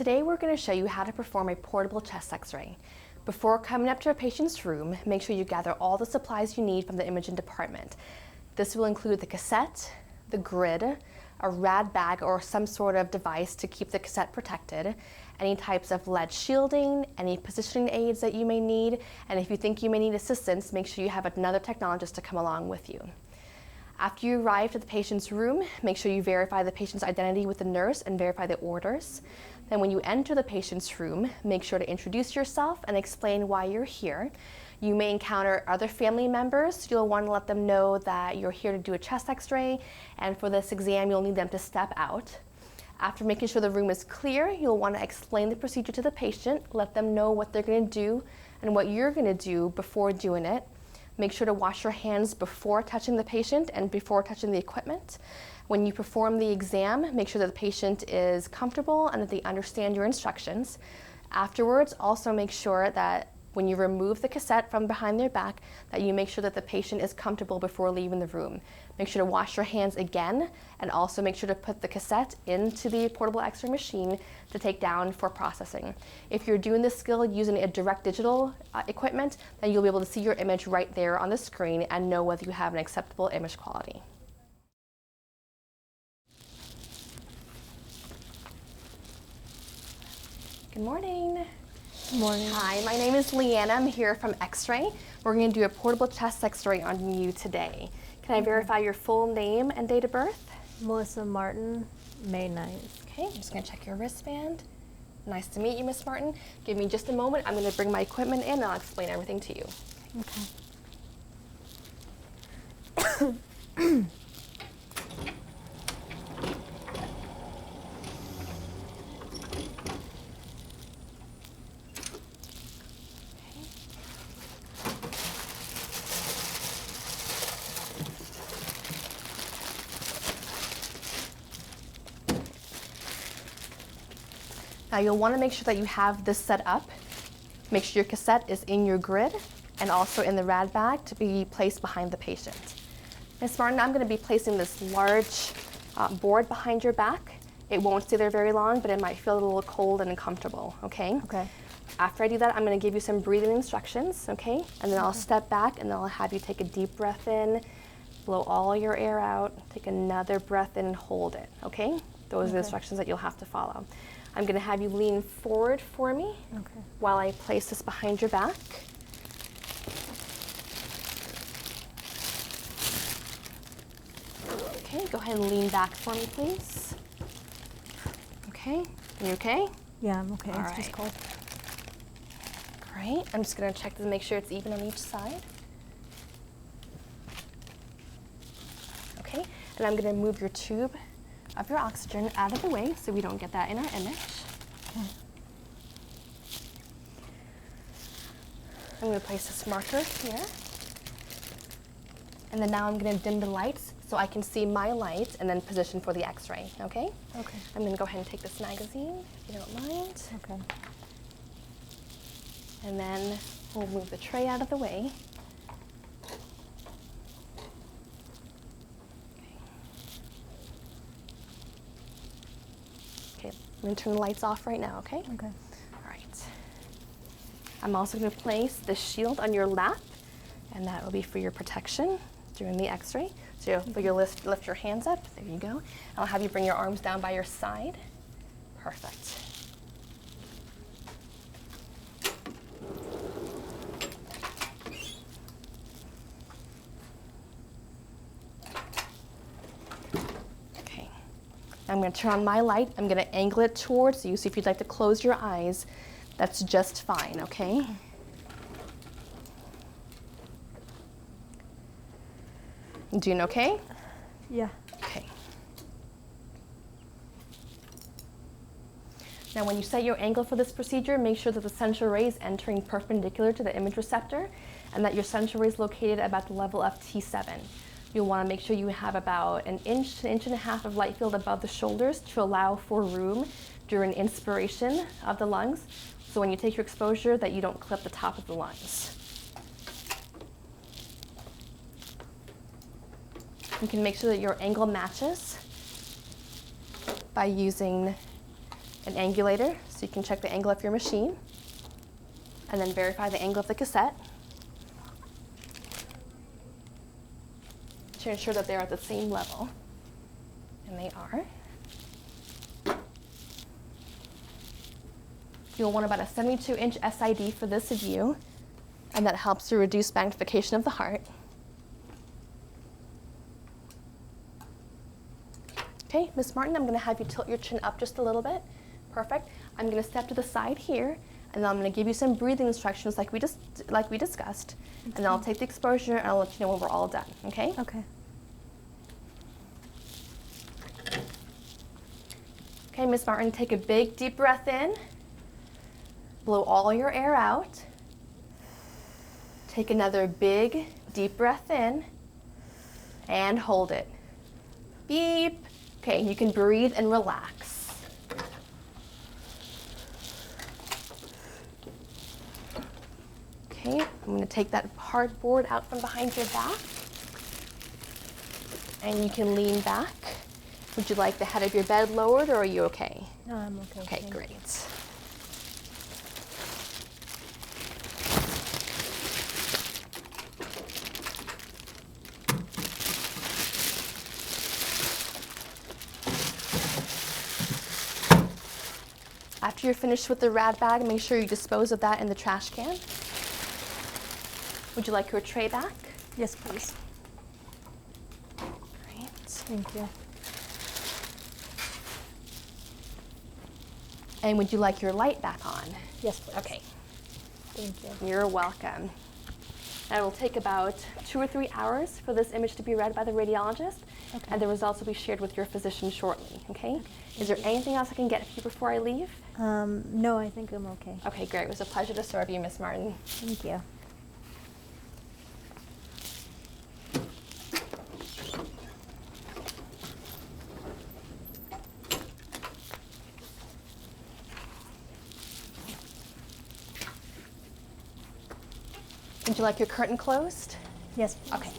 Today we're going to show you how to perform a portable chest x-ray. Before coming up to a patient's room, make sure you gather all the supplies you need from the imaging department. This will include the cassette, the grid, a RAD bag or some sort of device to keep the cassette protected, any types of lead shielding, any positioning aids that you may need, and if you think you may need assistance, make sure you have another technologist to come along with you. After you arrive to the patient's room, make sure you verify the patient's identity with the nurse and verify the orders. Then when you enter the patient's room, make sure to introduce yourself and explain why you're here. You may encounter other family members. You'll want to let them know that you're here to do a chest x-ray, and for this exam, you'll need them to step out. After making sure the room is clear, you'll want to explain the procedure to the patient, let them know what they're going to do and what you're going to do before doing it. Make sure to wash your hands before touching the patient and before touching the equipment. When you perform the exam, make sure that the patient is comfortable and that they understand your instructions. Afterwards, also make sure that when you remove the cassette from behind their back, that you make sure that the patient is comfortable before leaving the room. Make sure to wash your hands again, and also make sure to put the cassette into the portable x-ray machine to take down for processing. If you're doing this skill using a direct digital equipment, then you'll be able to see your image right there on the screen and know whether you have an acceptable image quality. Good morning. Good morning. Hi, my name is Leanna. I'm here from X-Ray. We're going to do a portable chest x-ray on you today. Can I verify your full name and date of birth? Melissa Martin, May 9th. Okay, I'm just going to check your wristband. Nice to meet you, Miss Martin. Give me just a moment. I'm going to bring my equipment in and I'll explain everything to you. Okay. Now you'll want to make sure that you have this set up. Make sure your cassette is in your grid and also in the RAD bag to be placed behind the patient. Ms. Martin, I'm going to be placing this large board behind your back. It won't stay there very long, but it might feel a little cold and uncomfortable, okay? Okay. After I do that, I'm going to give you some breathing instructions, okay? And then I'll step back and then I'll have you take a deep breath in, blow all your air out, take another breath in and hold it, okay? Those are the instructions that you'll have to follow. I'm going to have you lean forward for me while I place this behind your back. Okay, go ahead and lean back for me, please. Okay, you okay? Yeah, I'm okay. All It's just right. cold. Great. I'm just going to check to make sure it's even on each side. Okay, and I'm going to move your tube of your oxygen out of the way so we don't get that in our image. Okay. I'm going to place this marker here. And then now I'm going to dim the lights so I can see my light and then position for the x-ray, okay? Okay. I'm going to go ahead and take this magazine, if you don't mind. Okay. And then we'll move the tray out of the way. Okay, I'm going to turn the lights off right now, okay? Okay. All right. I'm also going to place the shield on your lap, and that will be for your protection during the x-ray. So you'll lift your hands up. There you go. I'll have you bring your arms down by your side. Perfect. Okay. I'm going to turn on my light. I'm going to angle it towards you. So if you'd like to close your eyes, that's just fine, okay? Doing okay? Yeah. Okay. Now when you set your angle for this procedure, make sure that the central ray is entering perpendicular to the image receptor and that your central ray is located about the level of T7. You'll want to make sure you have about an inch to inch and a half of light field above the shoulders to allow for room during inspiration of the lungs. So when you take your exposure, that you don't clip the top of the lungs. You can make sure that your angle matches by using an angulator, so you can check the angle of your machine, and then verify the angle of the cassette to ensure that they're at the same level. And they are. You'll want about a 72-inch SID for this view, and that helps to reduce magnification of the heart. Okay, Miss Martin, I'm going to have you tilt your chin up just a little bit. Perfect. I'm going to step to the side here, and then I'm going to give you some breathing instructions like we discussed, and then I'll take the exposure and I'll let you know when we're all done. Okay? Okay. Okay, Miss Martin, take a big deep breath in. Blow all your air out. Take another big deep breath in and hold it. Beep. Okay, you can breathe and relax. Okay, I'm going to take that hardboard out from behind your back. And you can lean back. Would you like the head of your bed lowered, or are you okay? No, I'm okay. Okay, thank you. great. After you're finished with the RAD bag, make sure you dispose of that in the trash can. Would you like your tray back? Yes, please. Great. Thank you. And would you like your light back on? Yes, please. Okay, Thank you. you're welcome. And it will take about 2 or 3 hours for this image to be read by the radiologist, Okay. and the results will be shared with your physician shortly, okay? Is there anything else I can get for you before I leave? No, I think I'm okay. Okay, great. It was a pleasure to serve you, Miss Martin. Thank you. Would you like your curtain closed? Yes, please. Okay.